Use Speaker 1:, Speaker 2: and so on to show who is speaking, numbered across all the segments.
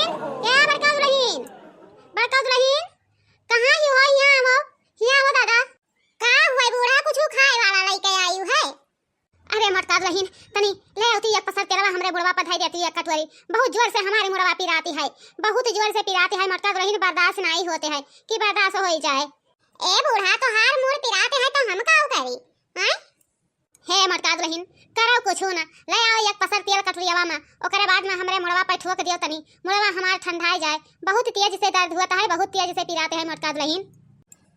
Speaker 1: क्या बड़का दुल्हन? बड़का दुल्हन कहां ही हो? यहाँ हो दादा। का हुआ बूढ़ा? कुछ खाए वाला लेके आई है? अरे मटका दुल्हन तनी ले होती एक पसर तेरा हमरे बुढ़वा पधाई देती है कटोरी। बहुत जोर से हमारी मुड़वा पिराती है, बहुत जोर से पिराती है मटका दुल्हन, बर्दाश्त नहीं होते है कि बर्दाश्त हो जाए। ए बूढ़ा तो हार मुड़ पिराते है तो हम का करी? हैं हे मटका दुल्हन करो कुछ ना, ले आओ एक पसर तेल कटोरीवा में, ओकरे बाद में हमरे मुड़वा पे ठोक दियो तनी, मुड़वा हमार ठंडाई जाए। बहुत तेज से दर्द होता है, बहुत तेज से पिराते हैं मटका दुल्हन।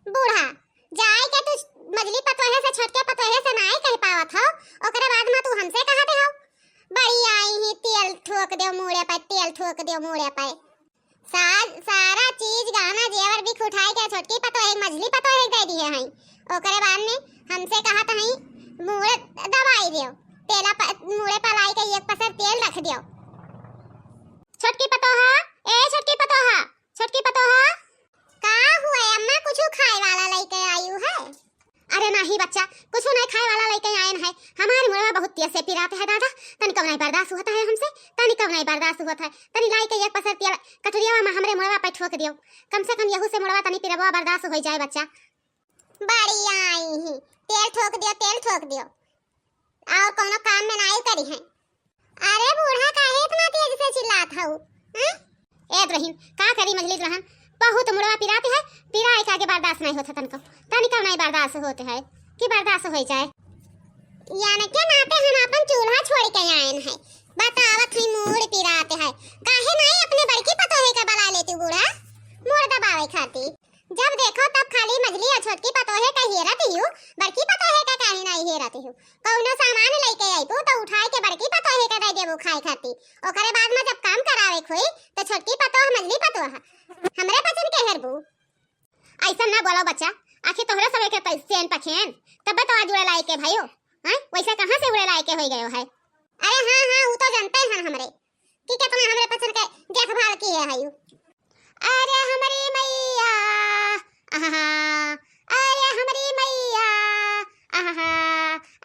Speaker 1: बूढ़ा जाए के तू मजली पतोहे से छोटके पतोहे से नहीं कह पावत हो, ओकरे बाद में तू हमसे कहते हो बड़ी आई ही तेल ठोक दे मुड़े पे, तेल ठोक दे मुड़े पे। सारा चीज गहना जेवर भी उठाई के छोटकी पतोहे मजली पतोहे दे दिए हैं, ओकरे बाद में हमसे कहत हैं मुड़े दबाई दियो, तेला मुड़े पर लाई के एक पसर तेल रख दियो। छोटकी पतोहा, ए छोटकी पतोहा, छोटकी पतोहा का हुआ अम्मा? कुछ खाए वाला लेके आयु है? अरे नहीं बच्चा, कुछ नहीं खाए वाला लेके आए हैं। हमारी मुड़वा बहुत तेज से पिराते है दादा, तनी कब नहीं बर्दाश्त होता है हमसे, तनी कब नहीं बर्दाश्त होता है। तनी लाई के एक पसर तेल कटोरिया में हमरे मुड़वा पे ठोक दियो, कम से कम यहू से मुड़वा तनी पिरवा बर्दाश्त हो जाए बच्चा। बड़ी आई ही तेल ठोक दियो, तेल ठोक दियो, और कोनो काम में नहीं करी है। अरे बूढ़ा काहे इतना तेज से चिल्लात हऊ? ए दुल्हन का करी मजली दुल्हन, बहुत मुड़वा पिराती है, पिराए के आगे बर्दाश्त नहीं होता तनको, तनिक नहीं बर्दाश्त होते है कि बर्दाश्त हो जाए। यानी के नाते हम अपन चूल्हा छोड़ के आए हैं, बतावत ही मूड पिराते है, काहे नहीं अपने बड़की पतोहे का बला लेती बूढ़ा मुड़ दबावे खाती? जब देखो तब खाली मजली और छोटकी पतोहे का हेरत ही हूँ, बड़की पतोहे का काहे नहीं हेरत हूँ। कौनो सामान लेके आई तो उठाए के बड़की पतोहे का दे देबो खाए खाती, ओकरे बाद में जब काम करावे खोई तो छोटकी पतोह मजली पतोहा हमरे पसंद के हेरबू। ऐसा ना बोलो बच्चा, आखिर तोहरे सबे के पैसेन पखेन तब तो आज उड़े लाए के भाईओ, हैं वैसे कहां से उड़े लाए के हो गयो है? अरे हां वो तो जानते हैं हमरे कि कितना हमरे पसंद के देखभाल की है हायू। अरे हमारी मैया आहा, अरे हमारी मैया आहा,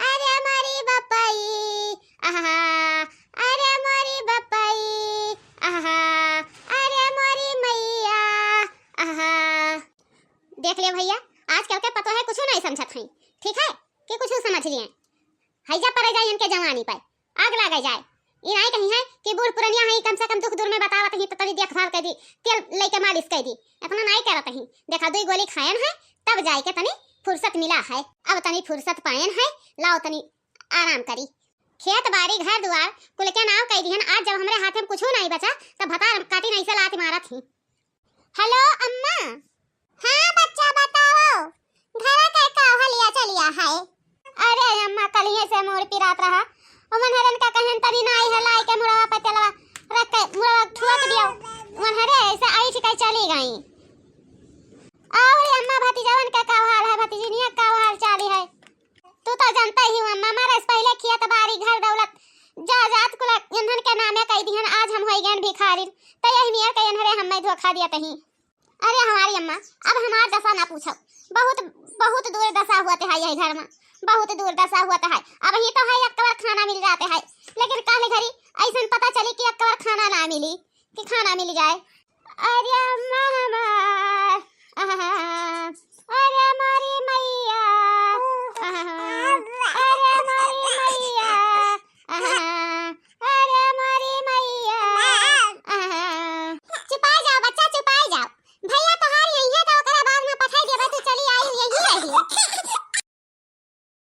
Speaker 1: अरे हमारी बप्पाई आहा, अरे हमारी बप्पाई आहा, अरे हमारी मैया आहा। देख ले भैया, आजकल के पतो है कुछ नहीं समझत हैं, ठीक है कि कुछ समझ लिए हैजा पर जाए इनके जवानी पे आग लगा जाए। ये नहीं कहीं है कि बूढ़ पुरनिया है कम से कम दुख दूर में बतावत ही तो तनी देखभाल कर दी, तेल लेके मालिश कर दी, इतना नहीं करत ही। देखा दो गोली खायन है तब जाए के तनी फुर्सत मिला है, अब तनी फुर्सत पायन है, लाओ तनी आराम करी। खेत बाड़ी घर दुआर कुल के नाव कह दिहन, आज जब हमरे हाथ में कुछ नहीं बचा तब भता काटी नहीं से लात मारत ही। हेलो अम्मा। हाँ बच्चा बताओ, घर का काहा लिया चलिया है? अरे अम्मा कल ही से मोर पिरात रहा, मनहरन का कहन तनी नाई है लाई के मुड़वा पे तेलवा रख के मुड़वा ठोक दियो, मनहरे ऐसे आई छिकै चली गई। और अम्मा भतीजावन का हाल है, भतीजनिया का हाल चाली है? तू तो जानता ही अम्मा, मारे से पहले खेत बाड़ी घर दौलत जायदाद कुल इन्हन के नामे कह दिहन, आज हम होई गन भिखारी त यही मियर के इन्हरे हमें धोखा दिया तही। अरे हमारी अम्मा अब हमार दशा ना पूछो, बहुत बहुत दूर दशा हुआ है यही घर में, बहुत दूर दशा हुआ है। अब ही तो है एक कवर खाना मिल जाते है, लेकिन काले घड़ी ऐसा पता चली कि एक कवर खाना ना मिली कि खाना मिल जाए। अरे अम्मा हमार